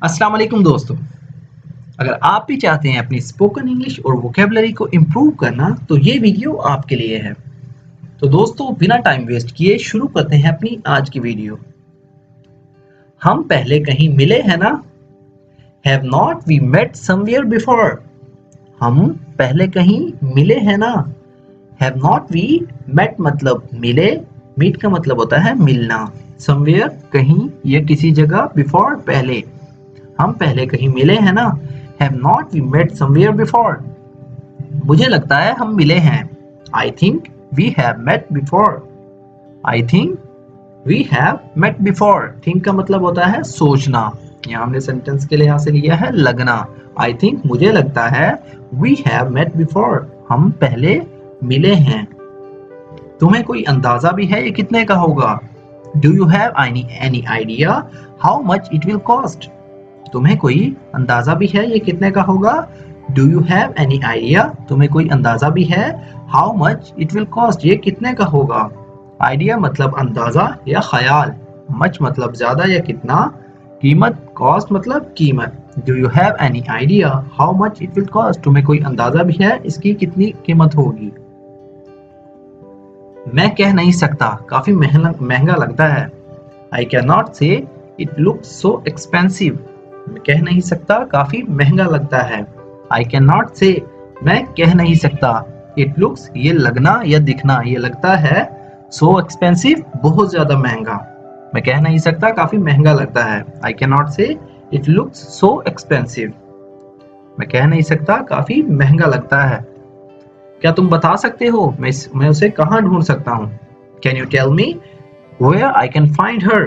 अस्सलाम वालेकुम दोस्तों। अगर आप भी चाहते हैं अपनी स्पोकन इंग्लिश और वोकेबलरी को इम्प्रूव करना तो ये वीडियो आपके लिए है। तो दोस्तों बिना टाइम वेस्ट किए शुरू करते हैं अपनी आज की वीडियो। हम पहले कहीं मिले हैं ना? Have not we met somewhere before? हम पहले कहीं मिले हैं ना? हैव नॉट वी मेट मतलब मिले, मीट का मतलब होता है मिलना, समवेयर कहीं या किसी जगह, बिफोर पहले। हम पहले कहीं मिले हैं ना? Have not we met somewhere before? मुझे लगता है हम मिले हैं। I think we have met before. I think we have met before. Think का मतलब होता है सोचना। यहाँ हमने सेंटेंस के लिए यहाँ से लिया है लगना। I think मुझे लगता है we have met before. हम पहले मिले हैं। तुम्हें कोई अंदाजा भी है ये कितने का होगा? Do you have any idea how much it will cost? तुम्हें कोई अंदाजा भी है ये कितने का होगा? Do you have any idea? तुम्हें कोई अंदाजा भी है? How much it will cost? ये कितने का होगा? Idea मतलब अंदाजा या ख्याल, much मतलब ज्यादा या कितना, कीमत, cost मतलब कीमत। Do you have any idea how much it will cost? तुम्हें कोई अंदाजा भी है इसकी कितनी कीमत होगी? मैं कह नहीं सकता, काफी महंगा लगता है। I cannot say it looks so expensive. मैं कह नहीं सकता काफी महंगा लगता है। I cannot say मैं कह नहीं सकता, it looks ये लगना या दिखना, ये लगता है, so expensive बहुत ज्यादा महंगा। मैं कह नहीं सकता काफी महंगा लगता है। I cannot say it looks so expensive. मैं कह नहीं सकता काफी महंगा लगता है। क्या तुम बता सकते हो मैं उसे कहाँ ढूंढ सकता हूँ? Can you tell me where I can find her?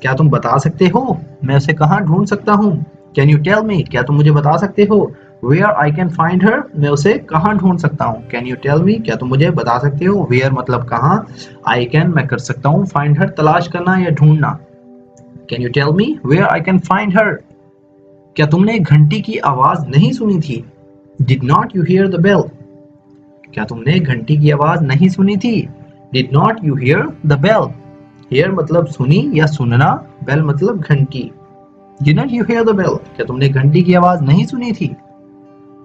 क्या तुम बता सकते हो मैं उसे कहाँ ढूंढ सकता हूँ? Can you tell me क्या तुम मुझे बता सकते हो where I can find her? मैं उसे कहाँ ढूंढ सकता हूँ? Can you tell me क्या तुम मुझे बता सकते हो where मतलब कहाँ, I can मैं कर सकता हूँ, find her तलाश करना या ढूंढना। Can you tell me where I can find her? क्या तुमने घंटी की आवाज नहीं सुनी थी? Did not you hear the bell? क्या तुमने घंटी की आवाज नहीं सुनी थी? Did not you hear the bell? Hear मतलब सुनी या सुनना, bell मतलब घंटी। Didn't you hear the bell? क्या तुमने घंटी की आवाज नहीं सुनी थी?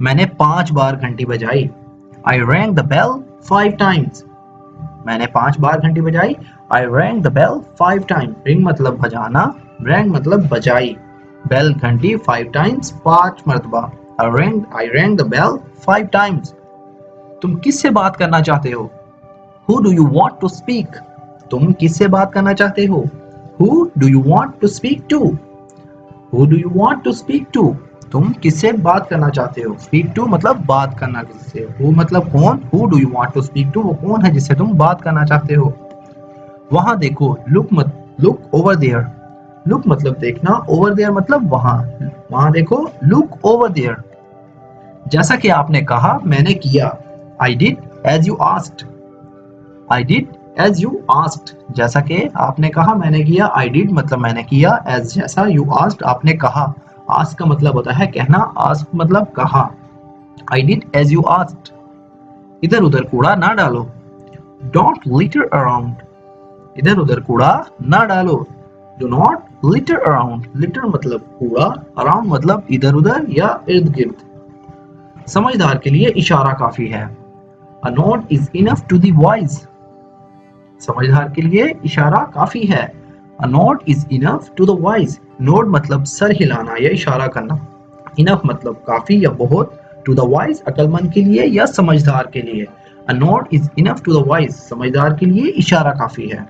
मैंने 5 बार घंटी बजाई। I rang the bell 5 times. मैंने 5 बार घंटी बजाई। I rang the bell 5 times. Ring मतलब बजाना, rang मतलब बजाई, bell घंटी 5 times 5 मर्तबा। I rang the bell 5 times. तुम किससे बात करना चाहते हो? Who do you want to speak? तुम किससे बात करना चाहते हो? Who do you want to speak to? Who do you want to speak to? तुम किससे बात करना चाहते हो? Speak to मतलब बात करना किससे। Who मतलब कौन, Who do you want to speak to वो कौन है जिससे तुम बात करना चाहते हो? वहां देखो, look over there. Look मतलब देखना, over there मतलब वहां देखो, look over there. जैसा कि आपने कहा मैंने किया, I did as you asked. I did as you asked. जैसा कि आपने कहा मैंने किया, I did मतलब मैंने किया, as जैसा, you asked आपने कहा। ask का मतलब होता है कहना, ask मतलब कहा। I did as you asked. इधर उधर कूड़ा ना डालो। Don't litter around. इधर उधर कूड़ा ना डालो। Do not litter around. Litter मतलब कूड़ा, around मतलब इधर उधर या इर्द गिर्द। समझदार के लिए इशारा काफी है। A nod is enough to the wise. समझदार के लिए इशारा काफी है। A nod is enough to the wise. Nod मतलब सर हिलाना या इशारा करना। Enough मतलब काफी या बहुत। To the wise अक्लमंद के लिए या समझदार के लिए। A nod is enough to the wise. समझदार के लिए इशारा काफी है।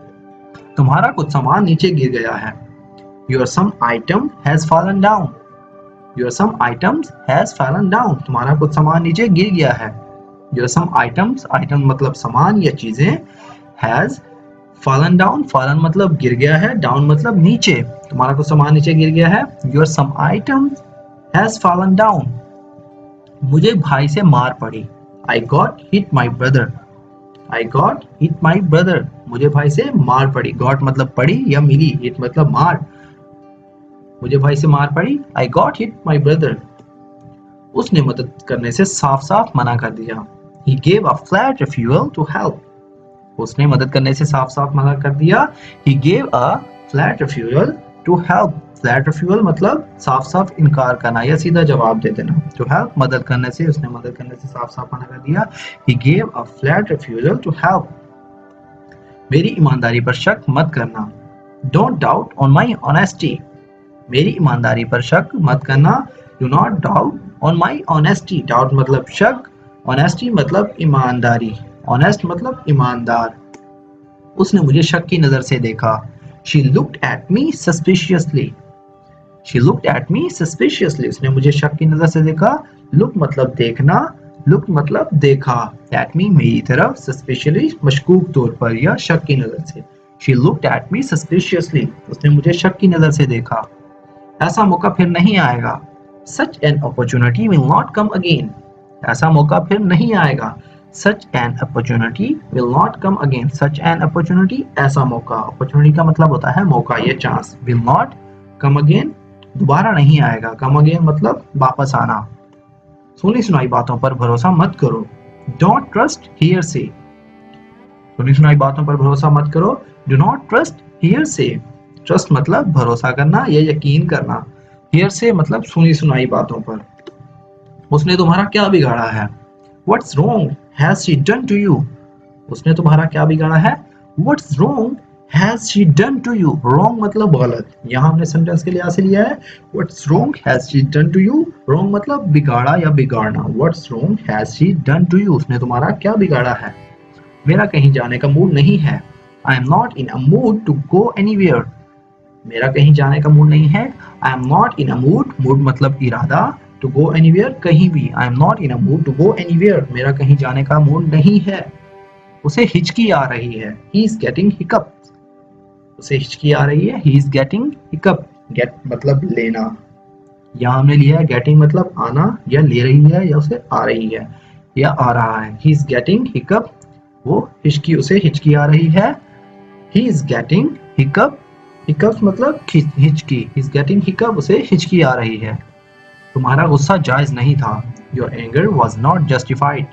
तुम्हारा कुछ सामान नीचे गिर गया है। Your some item has fallen down. Your some items has fallen down. तुम्हारा कुछ सामान नीचे गिर गया है। Your some items, item मतलब सामान या चीजें, has fallen down, fallen मतलब गिर गया है, down मतलब नीचे। तुम्हारा कुछ सामान नीचे गिर गया है। Your some item has fallen down. मुझे भाई से मार पड़ी। I got hit my brother. I got hit my brother. मुझे भाई से मार पड़ी। got मतलब पड़ी या मिली, hit मतलब मार। मुझे भाई से मार पड़ी। I got hit my brother. उसने मदद करने से साफ साफ मना कर दिया। He gave a flat refusal to help. उसने मदद करने से साफ साफ मना कर दिया। He gave a flat refusal to help. Flat refusal मतलब साफ साफ इनकार करना या सीधा जवाब दे देना. To help मदद करने से, उसने मदद करने से साफ साफ मना कर दिया. He gave a flat refusal to help. मेरी ईमानदारी पर शक मत करना. Don't doubt on my honesty. मेरी ईमानदारी पर शक मत करना. Do not doubt on my honesty. Doubt मतलब शक, honesty मतलब ईमानदारी. Honest मतलब ईमानदार. उसने मुझे शक की नजर से देखा. She looked at me suspiciously. She looked at me suspiciously. उसने मुझे शक की नजर से देखा. Look मतलब देखना, look मतलब देखा. At me मेरी तरफ, suspiciously मशकूक तौर पर या शक की नजर से. She looked at me suspiciously. उसने मुझे शक की नजर से देखा. ऐसा मौका फिर नहीं आएगा. Such an opportunity will not come again. ऐसा मौका फिर नहीं आएगा. Such an opportunity will not come again. Such an opportunity ऐसा मौका. Opportunity का मतलब होता है मौका या chance. Will not come again दोबारा नहीं आएगा. Come again मतलब वापस आना. सुनी सुनाई बातों पर भरोसा मत करो. Don't trust hearsay. सुनी सुनाई बातों पर भरोसा मत करो. Do not trust hearsay. Trust मतलब भरोसा करना या यकीन करना. Hearsay मतलब सुनी सुनाई बातों पर. उसने तुम्हारा क्या बिगाड़ा है? What's wrong has she done to you? उसने तुम्हारा क्या बिगाड़ा है? What's wrong has she done to you? Wrong मतलब गलत. यहाँ हमने सेंटेंस के लिए ऐसे लिया है. What's wrong has she done to you? Wrong मतलब बिगाड़ा या बिगाड़ना. What's wrong has she done to you? उसने तुम्हारा क्या बिगाड़ा है? मेरा कहीं जाने का मूड नहीं है. I am not in a mood to go anywhere. मेरा कहीं जाने का मूड नहीं है. I am not in a mood. Mood मतलब इरादा. To go anywhere कहीं भी. I am not in a mood to go anywhere. मेरा कहीं जाने का मूड नहीं है. उसे हिचकी आ रही है. He is getting hiccups. उसे हिचकी आ रही है. He is getting hiccup. Get मतलब लेना. यहाँ हमने लिया है getting मतलब आना या ले रही है या उसे आ रही है या आ रहा है. He is getting hiccup. वो हिचकी, उसे हिचकी आ रही है. He is getting hiccup. Hiccups मतलब हिचकी. He is getting hiccup. उसे हिचकी आ रही है. तुम्हारा गुस्सा जायज नहीं था. Your anger was not justified.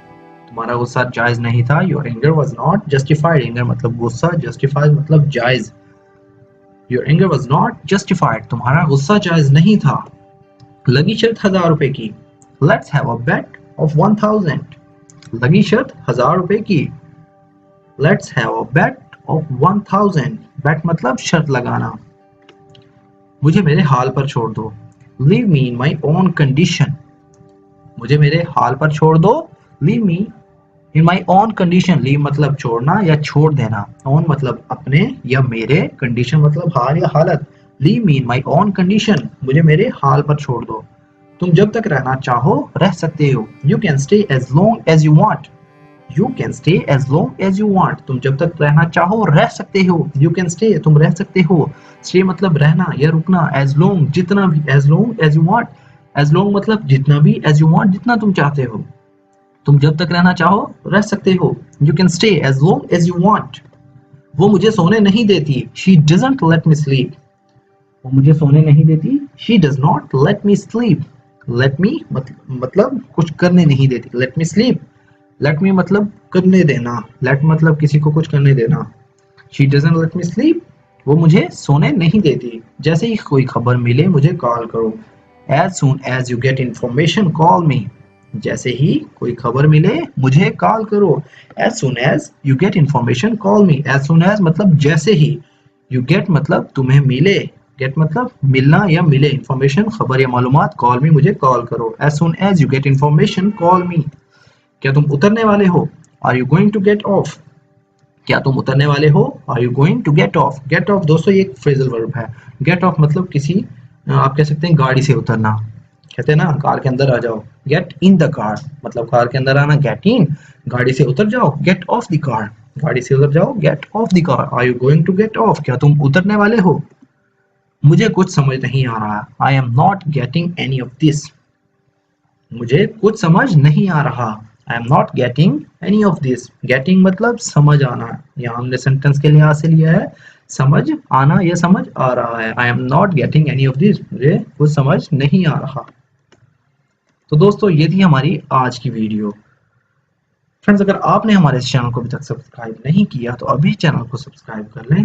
तुम्हारा गुस्सा जायज नहीं था. Your anger was not justified. Anger मतलब गुस्सा, justified मतलब जायज. Your anger was not justified. तुम्हारा गुस्सा जायज नहीं था. लगी शर्त 1000 रुपए की. Let's have a bet of 1000. लगी शर्त 1000 रुपए की. Let's have a bet of 1000. Bet मतलब शर्त लगाना. मुझे मेरे हाल पर छोड़ दो. Leave me in my own condition. मुझे मेरे हाल पर छोड़ दो. Leave me in my own condition. Leave मतलब छोड़ना या छोड़ देना. On मतलब अपने या मेरे. Condition मतलब हाल या हालत. Leave me in my own condition. मुझे मेरे हाल पर छोड़ दो. तुम जब तक रहना चाहो रह सकते हो. You can stay as long as you want. You can stay as long as you want. तुम जब तक रहना चाहो रह सकते हो. You can stay तुम रह सकते हो. Stay मतलब रहना या रुकना. As long जितना भी. As long as you want. As long मतलब जितना भी. As you want जितना तुम चाहते हो. तुम जब तक रहना चाहो रह सकते हो. You can stay as long as you want. वो मुझे सोने नहीं देती. She doesn't let me sleep. वो मुझे सोने नहीं देती. She does not let me sleep. Let me मतलब कुछ करने नहीं देती. Let me sleep. Let me मतलब करने देना. Let मतलब किसी को कुछ करने देना. She doesn't let me sleep. वो मुझे सोने नहीं देती. जैसे ही कोई खबर मिले मुझे कॉल करो. As soon as you get information, call me. जैसे ही कोई खबर मिले मुझे कॉल करो. As soon as you get information, call me. As soon as मतलब जैसे ही. You get मतलब तुम्हें मिले. Get मतलब मिलना या मिले. Information खबर या मालूमात. Call me मुझे कॉल करो. As soon as you get information, call me. क्या तुम उतरने वाले हो? Are you going to get off? क्या तुम उतरने वाले हो? Are you going to get off? Get off दोस्तों ये एक phrasal verb है. Get off मतलब किसी आप कह सकते हैं गाड़ी से उतरना. कहते हैं ना कार के अंदर आ जाओ. Get in the car मतलब कार के अंदर आना. Get in गाड़ी से उतर जाओ. Get off the car गाड़ी से उतर जाओ. Get off the car. Are you going to get off? क्या तुम उतरने वाले हो? मुझे कुछ समझ नहीं आ रहा. I am not getting any of this. मुझे कुछ समझ नहीं आ रहा. I am not getting any of this. Getting मतलब समझ आना. यहाँ हमने सेंटेंस के लिहाज से लिया है समझ आना या समझ आ रहा है. I am not getting any of this. मुझे कुछ समझ नहीं आ रहा. तो दोस्तों ये थी हमारी आज की वीडियो. फ्रेंड्स अगर आपने हमारे इस चैनल को अभी तक सब्सक्राइब नहीं किया तो अभी चैनल को सब्सक्राइब कर लें